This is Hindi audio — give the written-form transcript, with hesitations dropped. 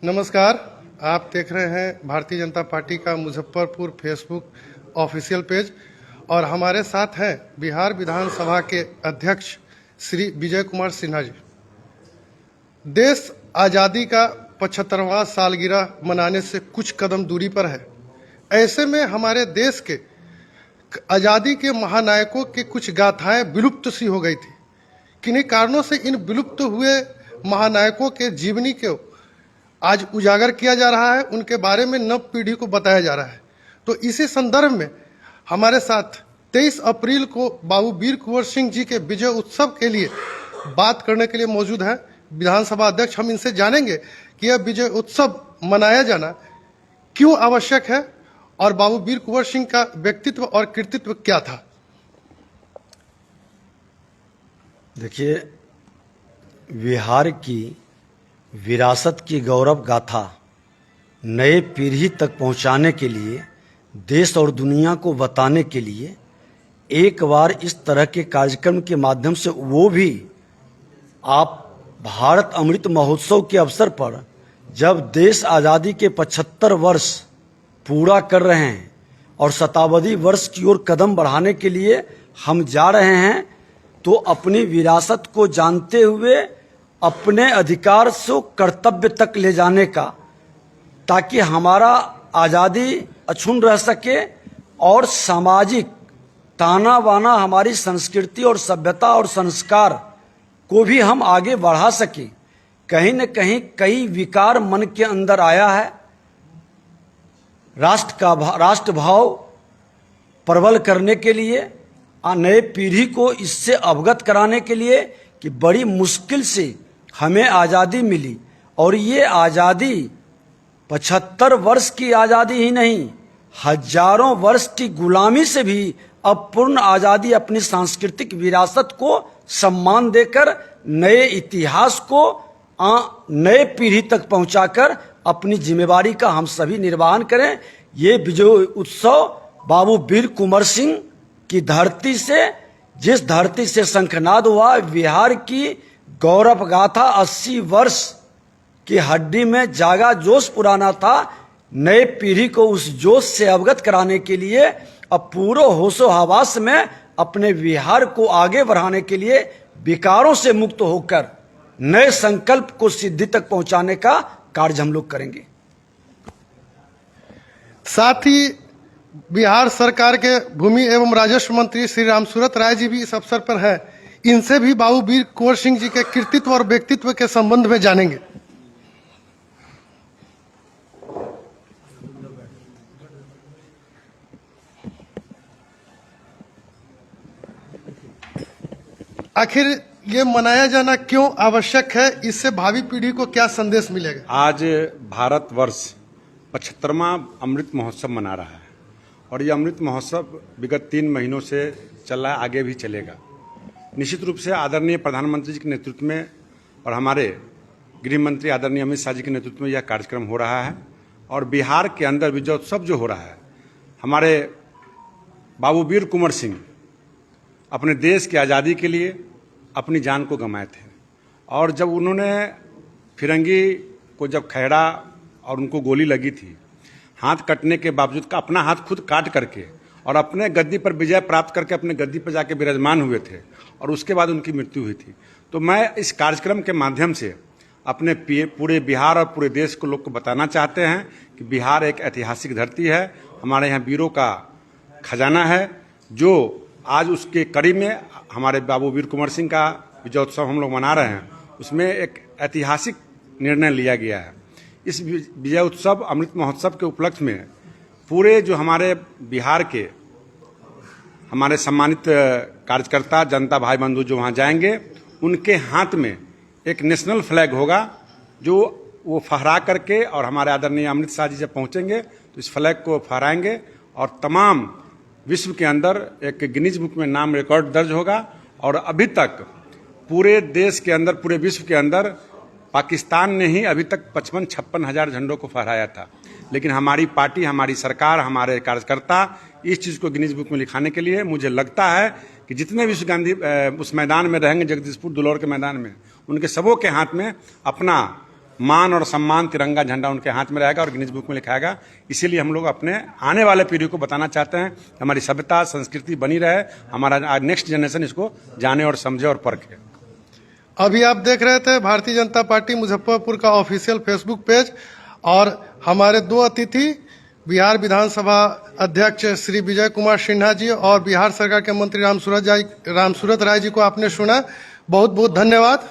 नमस्कार, आप देख रहे हैं भारतीय जनता पार्टी का मुजफ्फरपुर फेसबुक ऑफिशियल पेज और हमारे साथ हैं बिहार विधानसभा के अध्यक्ष श्री विजय कुमार सिन्हा जी। देश आज़ादी का 75वां सालगिरह मनाने से कुछ कदम दूरी पर है। ऐसे में हमारे देश के आज़ादी के महानायकों के कुछ गाथाएं विलुप्त सी हो गई थी। किन्हीं कारणों से इन विलुप्त हुए महानायकों के जीवनी को आज उजागर किया जा रहा है, उनके बारे में नव पीढ़ी को बताया जा रहा है। तो इसी संदर्भ में हमारे साथ 23 अप्रैल को बाबू वीर कुंवर सिंह जी के विजय उत्सव के लिए बात करने के लिए मौजूद हैं विधानसभा अध्यक्ष। हम इनसे जानेंगे कि यह विजय उत्सव मनाया जाना क्यों आवश्यक है और बाबू वीर कुंवर सिंह का व्यक्तित्व और कृतित्व क्या था। देखिए, बिहार की विरासत की गौरव गाथा नए पीढ़ी तक पहुंचाने के लिए, देश और दुनिया को बताने के लिए एक बार इस तरह के कार्यक्रम के माध्यम से, वो भी आप भारत अमृत महोत्सव के अवसर पर, जब देश आज़ादी के 75 वर्ष पूरा कर रहे हैं और शताब्दी वर्ष की ओर कदम बढ़ाने के लिए हम जा रहे हैं, तो अपनी विरासत को जानते हुए अपने अधिकार से कर्तव्य तक ले जाने का, ताकि हमारा आज़ादी अक्षुण्ण रह सके और सामाजिक ताना बाना, हमारी संस्कृति और सभ्यता और संस्कार को भी हम आगे बढ़ा सके। कहीं न कहीं कई विकार मन के अंदर आया है। राष्ट्र भाव प्रबल करने के लिए, नए पीढ़ी को इससे अवगत कराने के लिए कि बड़ी मुश्किल से हमें आज़ादी मिली और ये आज़ादी 75 वर्ष की आज़ादी ही नहीं, हजारों वर्ष की गुलामी से भी अब पूर्ण आज़ादी, अपनी सांस्कृतिक विरासत को सम्मान देकर नए इतिहास को नए पीढ़ी तक पहुंचाकर अपनी जिम्मेवारी का हम सभी निर्वहन करें। ये विजय उत्सव बाबू वीर कुंवर सिंह की धरती से, जिस धरती से शंखनाद हुआ, बिहार की गौरव गाथा 80 वर्ष की हड्डी में जागा जोश पुराना था। नए पीढ़ी को उस जोश से अवगत कराने के लिए अब पूरे होशो हवास में अपने बिहार को आगे बढ़ाने के लिए विकारों से मुक्त होकर नए संकल्प को सिद्धि तक पहुंचाने का कार्य हम लोग करेंगे। साथ ही बिहार सरकार के भूमि एवं राजस्व मंत्री श्री रामसूरत राय जी भी इस अवसर पर हैं। इनसे भी बाबू वीर कुंवर सिंह जी के कृतित्व और व्यक्तित्व के संबंध में जानेंगे। आखिर ये मनाया जाना क्यों आवश्यक है, इससे भावी पीढ़ी को क्या संदेश मिलेगा। आज भारतवर्ष 75वां अमृत महोत्सव मना रहा है और ये अमृत महोत्सव विगत 3 महीनों से चल रहा है, आगे भी चलेगा। निश्चित रूप से आदरणीय प्रधानमंत्री जी के नेतृत्व में और हमारे गृह मंत्री आदरणीय अमित शाह जी के नेतृत्व में यह कार्यक्रम हो रहा है और बिहार के अंदर विजयोत्सव जो हो रहा है, हमारे बाबू वीर कुंवर सिंह अपने देश की आज़ादी के लिए अपनी जान को गंवाए थे और जब उन्होंने फिरंगी को जब खहरा और उनको गोली लगी थी, हाथ कटने के बावजूद का अपना हाथ खुद काट करके और अपने गद्दी पर विजय प्राप्त करके अपने गद्दी पर जाके विराजमान हुए थे और उसके बाद उनकी मृत्यु हुई थी। तो मैं इस कार्यक्रम के माध्यम से अपने पूरे बिहार और पूरे देश को लोग को बताना चाहते हैं कि बिहार एक ऐतिहासिक धरती है, हमारे यहाँ वीरों का खजाना है, जो आज उसके करीब में हमारे बाबू वीर कुंवर सिंह का विजयोत्सव हम लोग मना रहे हैं। उसमें एक ऐतिहासिक निर्णय लिया गया है। इस विजय उत्सव अमृत महोत्सव के उपलक्ष्य में पूरे जो हमारे बिहार के हमारे सम्मानित कार्यकर्ता, जनता भाई बंधु जो वहाँ जाएंगे, उनके हाथ में एक नेशनल फ्लैग होगा जो वो फहरा करके, और हमारे आदरणीय अमित शाह जी जब पहुँचेंगे तो इस फ्लैग को फहराएंगे और तमाम विश्व के अंदर एक गिनीज बुक में नाम रिकॉर्ड दर्ज होगा। और अभी तक पूरे देश के अंदर, पूरे विश्व के अंदर पाकिस्तान ने ही अभी तक 55-56 हजार झंडों को फहराया था, लेकिन हमारी पार्टी, हमारी सरकार, हमारे कार्यकर्ता इस चीज़ को गिनीज बुक में लिखाने के लिए, मुझे लगता है कि जितने विश्व गांधी उस मैदान में रहेंगे, जगदीशपुर दुलौर के मैदान में, उनके सबों के हाथ में अपना मान और सम्मान तिरंगा झंडा उनके हाथ में रहेगा और गिनीज बुक में लिखाएगा। इसीलिए हम लोग अपने आने वाले पीढ़ी को बताना चाहते हैं कि हमारी सभ्यता संस्कृति बनी रहे, हमारा नेक्स्ट जनरेशन इसको जाने और समझे और परखे। अभी आप देख रहे थे भारतीय जनता पार्टी मुजफ्फरपुर का ऑफिशियल फेसबुक पेज, और हमारे दो अतिथि बिहार विधानसभा अध्यक्ष श्री विजय कुमार सिन्हा जी और बिहार सरकार के मंत्री रामसूरत राय जी को आपने सुना। बहुत बहुत धन्यवाद।